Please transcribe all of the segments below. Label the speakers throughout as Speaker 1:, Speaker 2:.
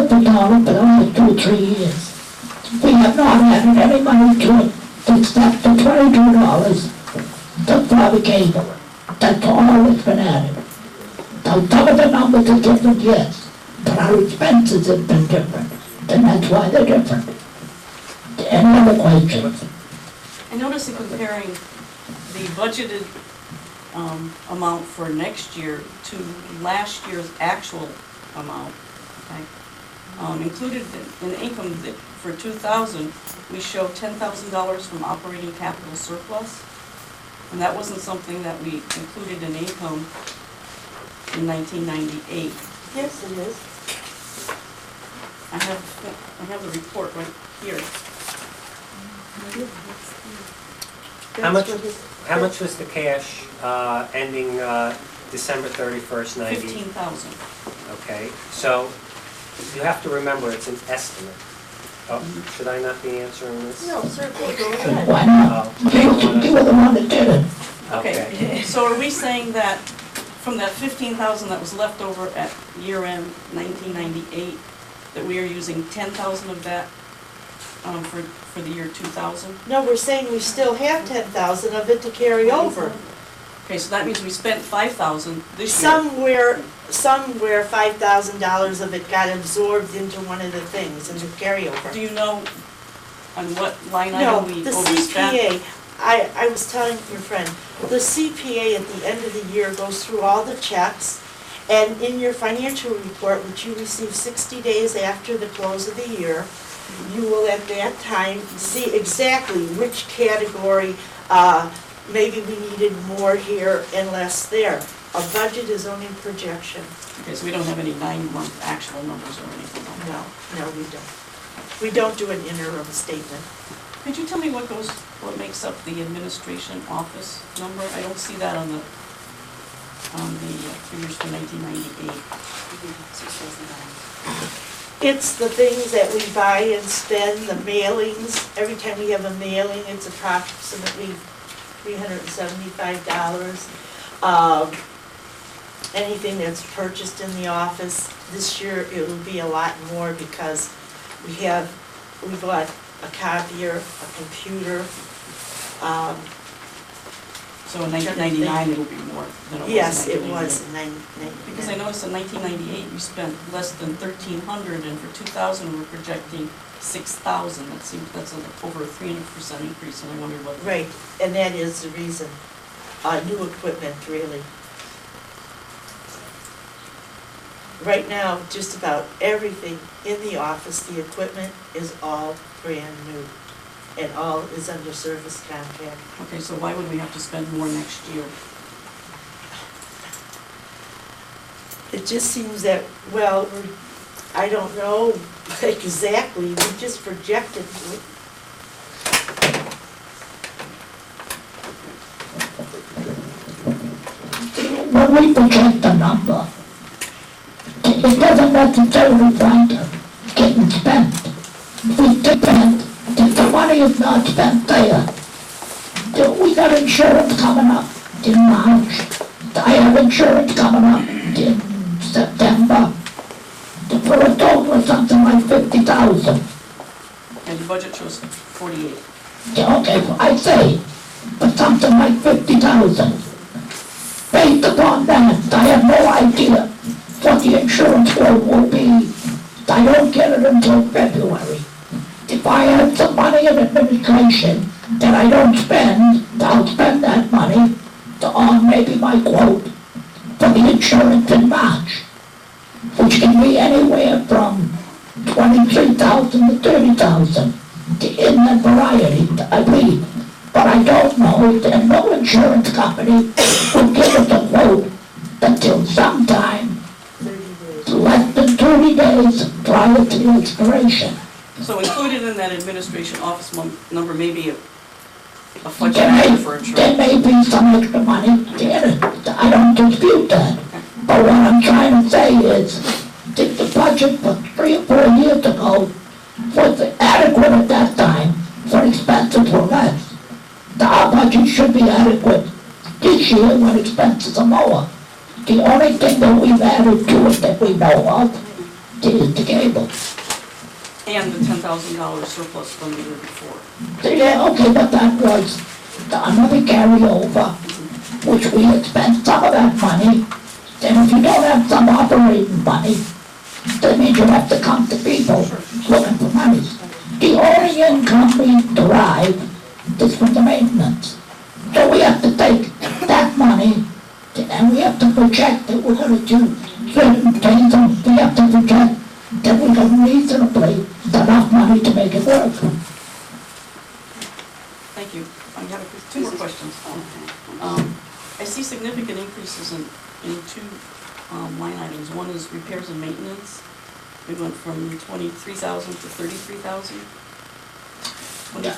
Speaker 1: $1 for only 2 or 3 years. We have not added any money to it except the $22 for the cable. That's all that's been added. Now, some of the numbers are different, yes, but our expenses have been different, and that's why they're different. Any other questions?
Speaker 2: I noticed in comparing the budgeted amount for next year to last year's actual amount, okay? Included in income for 2000, we show $10,000 from operating capital surplus, and that wasn't something that we included in income in 1998.
Speaker 3: Yes, it is.
Speaker 2: I have the report right here.
Speaker 4: How much was the cash ending December 31st, 90?
Speaker 2: 15,000.
Speaker 4: Okay, so you have to remember it's an estimate. Oh, should I not be answering this?
Speaker 3: No, certainly, go ahead.
Speaker 1: Why not? You were the one that did it.
Speaker 2: Okay, so are we saying that from that 15,000 that was left over at year-end 1998, that we are using 10,000 of that for the year 2000?
Speaker 3: No, we're saying we still have 10,000 of it to carry over.
Speaker 2: Okay, so that means we spent 5,000 this year.
Speaker 3: Somewhere $5,000 of it got absorbed into one of the things, into carryover.
Speaker 2: Do you know on what line
Speaker 3: No,
Speaker 2: item we
Speaker 3: the
Speaker 2: overspent?
Speaker 3: CPA, I was telling your friend, the CPA at the end of the year goes through all the checks, and in your financial report, which you receive 60 days after the close of the year, you will at that time see exactly which category, maybe we needed more here and less there. A budget is only projection.
Speaker 2: Okay, so we don't have any 9-month actual numbers or anything like that?
Speaker 3: No, we don't. We don't do an interim statement.
Speaker 2: Could you tell me what makes up the administration office number? I don't see that on the figures for 1998.
Speaker 3: It's the things that we buy and spend, the mailings. Every time we have a mailing, it's approximately $375. Anything that's purchased in the office, this year it will be a lot more because we bought a copier, a computer.
Speaker 2: So in 1999 it'll be more than it was in 1998?
Speaker 3: Yes, it was in 1999.
Speaker 2: Because I noticed in 1998 we spent less than 1,300, and for 2000 we're projecting 6,000. That's over a 300% increase, and I wonder what.
Speaker 3: Right, and that is the reason. New equipment, really. Right now, just about everything in the office, the equipment is all brand new, and all is under service contract.
Speaker 2: Okay, so why would we have to spend more next year?
Speaker 3: It just seems that, well, I don't know exactly, we just projected.
Speaker 1: When we project the number, it doesn't necessarily find it getting spent. We depend, if the money is not spent there, we got insurance coming up in March. I have insurance coming up in September for a total of something like 50,000.
Speaker 2: And the budget shows 48.
Speaker 1: Yeah, okay, I say, but something like 50,000. Based upon that, I have no idea what the insurance bill will be. I don't get it until February. If I have some money in administration that I don't spend, I'll spend that money on maybe my quote for the insurance in March, which can be anywhere from 23,000 to 30,000 in that variety, I believe. But I don't know, and no insurance company will give us a quote until sometime
Speaker 3: 30 days.
Speaker 1: less than 30 days prior to the expiration.
Speaker 2: So included in that administration office number may be a budget
Speaker 1: There
Speaker 2: item for insurance.
Speaker 1: may be some extra money in it, I don't dispute that. But what I'm trying to say is, if the budget for 3 or 4 years ago was adequate at that time, for expenses were less, our budget should be adequate this year when expenses are more. The only thing that we've added to it that we know of the cable.
Speaker 2: And the $10,000 surplus from the year before.
Speaker 1: Yeah, okay, but that was another carryover, which we had spent some of that money. And if you don't have some operating money, that means you have to come to people looking for money. The only income we derive is from the maintenance. So we have to take that money and we have to project that we're gonna do certain things, and we have to project that we got reasonably enough money to make it work.
Speaker 2: Thank you. I have two more questions. I see significant increases in two line items. One is repairs and maintenance. We went from 23,000 to 33,000.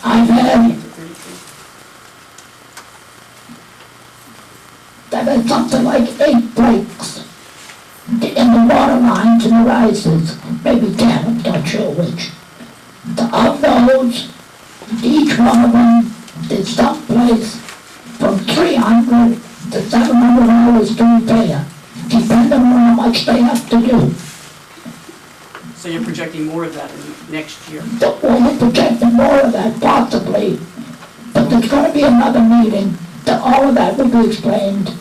Speaker 1: I've had-
Speaker 2: to 33.
Speaker 1: That is something like 8 breaks in the water lines and the rises, maybe 10, I'm not sure which. Of those, each one of them is someplace from 300 to 700 hours to repair, depending on how much they have to do.
Speaker 2: So you're projecting more of that in next year?
Speaker 1: We're projecting more of that possibly, but there's gonna be another meeting that all of that will be explained,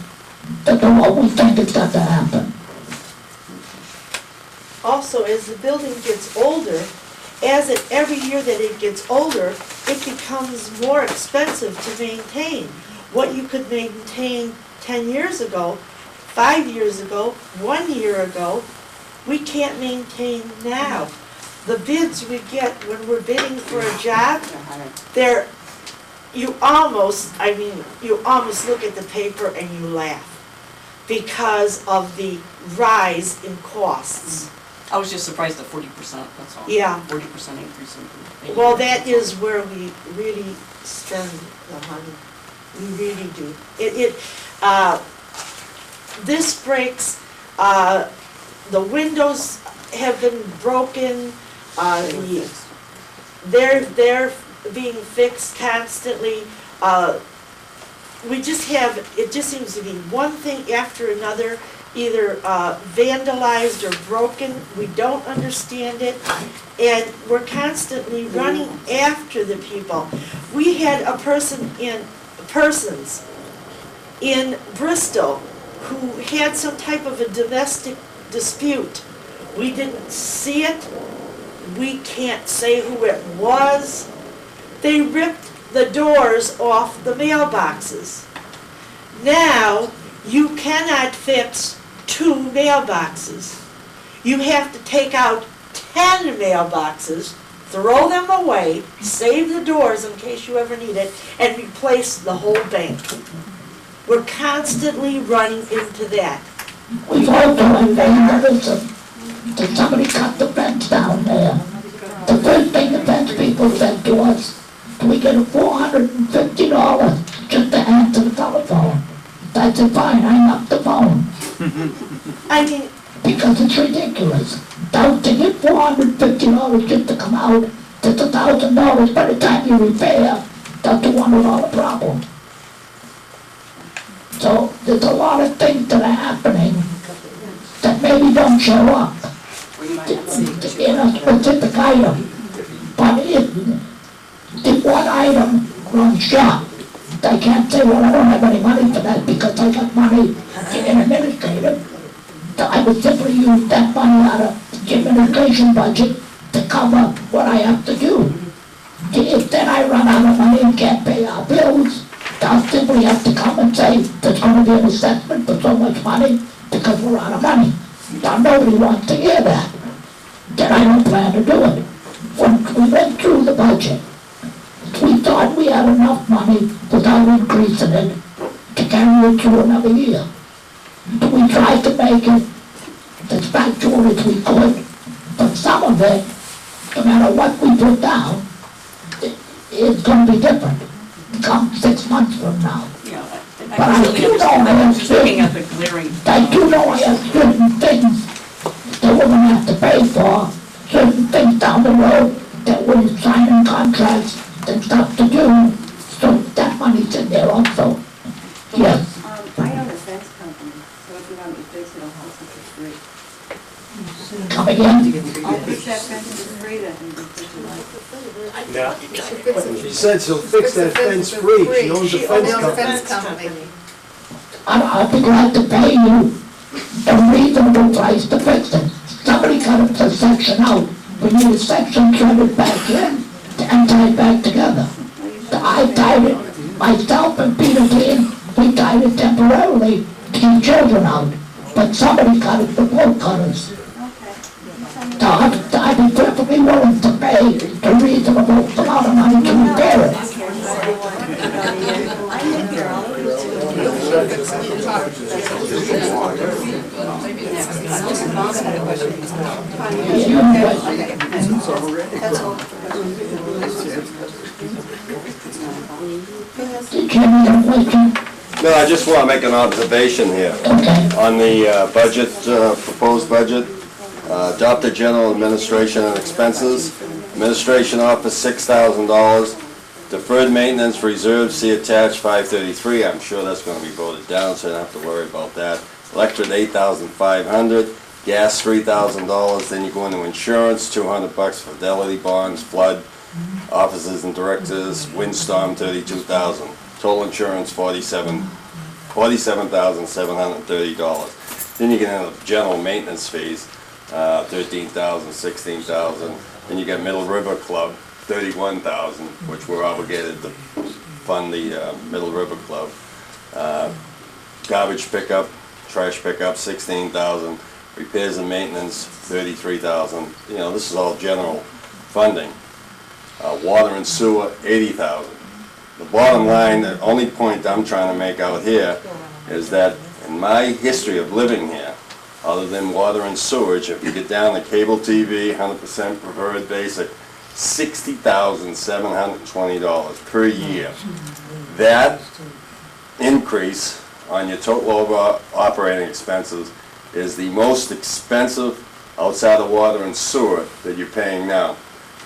Speaker 1: that what we think is going to happen.
Speaker 3: Also, as the building gets older, every year that it gets older, it becomes more expensive to maintain. What you could maintain 10 years ago, 5 years ago, 1 year ago, we can't maintain now. The bids we get when we're bidding for a job, you almost look at the paper and you laugh because of the rise in costs.
Speaker 2: I was just surprised at 40%, that's all.
Speaker 3: Yeah.
Speaker 2: 40% increase in.
Speaker 3: Well, that is where we really spend the money. We really do. This breaks, the windows have been broken, they're being fixed constantly. It just seems to be one thing after another, either vandalized or broken. We don't understand it, and we're constantly running after the people. We had persons in Bristol who had some type of a domestic dispute. We didn't see it. We can't say who it was. They ripped the doors off the mailboxes. Now, you cannot fix 2 mailboxes. You have to take out 10 mailboxes, throw them away, save the doors in case you ever need it, and replace the whole bank. We're constantly running into that.
Speaker 1: We've also had vandalism. Did somebody cut the fence down there? The first thing the fence people said to us, we get $450 just to answer the telephone. I said, fine, hang up the phone.
Speaker 3: I mean,
Speaker 1: Because it's ridiculous. To get $450 just to come out, that's $1,000 by the time you repair, that's a $200 problem. So there's a lot of things that are happening that maybe don't show up in a specific item. But if one item runs short, I can't say, well, I don't have any money for that because I got money in administrative. So I would simply use that money out of the administration budget to cover what I have to do. If then I run out of money and can't pay our bills, I'll simply have to come and say, there's gonna be an assessment for so much money because we're out of money. Now, nobody wants to hear that. Then I don't plan to do it. When we went through the budget, we thought we had enough money without increasing it to carry it through another year. We tried to make it as factual as we could, but some of it, no matter what we put down, it's gonna be different. Come 6 months from now.
Speaker 2: Yeah,
Speaker 1: But
Speaker 2: I
Speaker 1: I
Speaker 2: completely
Speaker 1: do know
Speaker 2: understand that,
Speaker 1: I
Speaker 2: I'm
Speaker 1: have
Speaker 2: just looking at
Speaker 1: certain,
Speaker 2: the glaring.
Speaker 1: I do know I have certain things that we're gonna have to pay for, certain things down the road that we're signing contracts and stuff to do, so that money's in there also. Yes,
Speaker 5: I own a fence company, so if you want me to fix it, I'll house it for free.
Speaker 1: Come again?
Speaker 4: No.
Speaker 5: She said she'll fix that fence free. She owns a fence company.
Speaker 1: I'll be glad to pay you a reasonable price to fix it. Somebody cut the section out. We need a section threaded back in and tied back together. I tied it, myself and Peter Dean, we tied it temporarily to keep children out. But somebody cut it, the bolt cutters. So I'd be perfectly willing to pay a reasonable amount of money to repair it. Did you have a question?
Speaker 6: No, I just want to make an observation here.
Speaker 1: Okay.
Speaker 6: On the budget, proposed budget, adopted general administration and expenses, administration office $6,000, deferred maintenance reserve, see attached 533, I'm sure that's going to be voted down, so I don't have to worry about that. Electric $8,500, gas $3,000, then you go into insurance, $200 for fidelity bonds, flood, officers and directors, windstorm $32,000. Total insurance $47,730. Then you get into general maintenance fees, $13,000, $16,000. Then you get Middle River Club, $31,000, which we're obligated to fund the Middle River Club. Garbage pickup, trash pickup, $16,000. Repairs and maintenance, $33,000. You know, this is all general funding. Water and sewer, $80,000. The bottom line, the only point I'm trying to make out here is that in my history of living here, other than water and sewage, if you get down to cable TV, 100% preferred basic, $60,720 per year. That increase on your total operating expenses is the most expensive outside of water and sewer that you're paying now.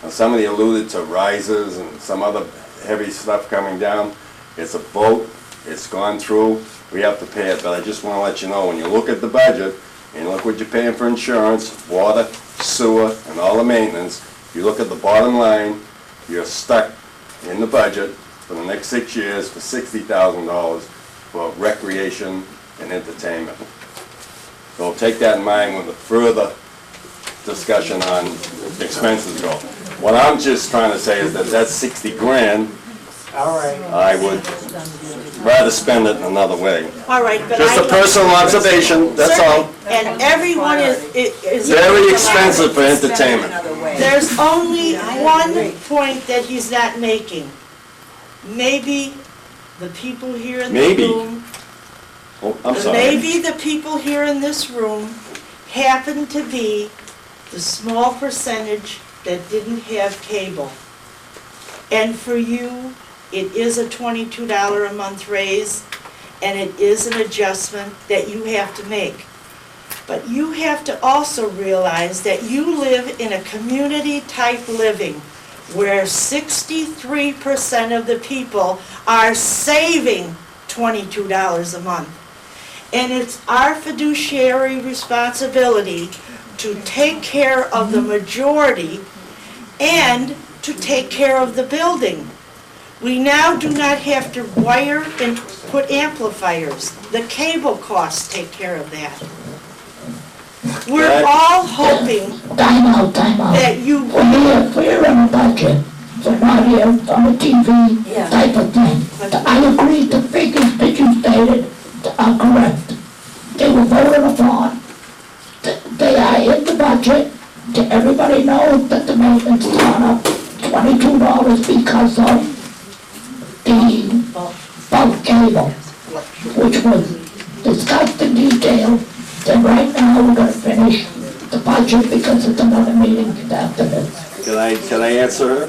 Speaker 6: Now, somebody alluded to risers and some other heavy stuff coming down. It's a vote, it's gone through, we have to pay it, but I just want to let you know, when you look at the budget, and look what you're paying for insurance, water, sewer, and all the maintenance, if you look at the bottom line, you're stuck in the budget for the next 6 years for $60,000 for recreation and entertainment. So take that in mind when the further discussion on expenses go. What I'm just trying to say is that that's 60 grand,
Speaker 4: All right.
Speaker 6: I would rather spend it another way.
Speaker 3: All right, but
Speaker 6: Just a personal observation, that's all.
Speaker 3: And everyone is.
Speaker 6: Very expensive for entertainment.
Speaker 3: There's only one point that he's not making. Maybe the people here in the
Speaker 6: Maybe.
Speaker 3: room,
Speaker 6: Oh, I'm sorry.
Speaker 3: maybe the people here in this room happen to be the small percentage that didn't have cable. And for you, it is a $22 a month raise, and it is an adjustment that you have to make. But you have to also realize that you live in a community-type living where 63% of the people are saving $22 a month. And it's our fiduciary responsibility to take care of the majority and to take care of the building. We now do not have to wire and put amplifiers. The cable costs take care of that. We're
Speaker 6: Right.
Speaker 3: all hoping
Speaker 1: Time out.
Speaker 3: that you,
Speaker 1: We're in a budget, we're not here on a TV type of thing. I agree the figures that you stated are correct. They were voted upon, they are in the budget. Everybody knows that the maintenance has gone up $22 because of the bulk cable, which was discussed in detail. And right now, we're gonna finish the budget because it's another meeting after this.
Speaker 6: Can I answer her?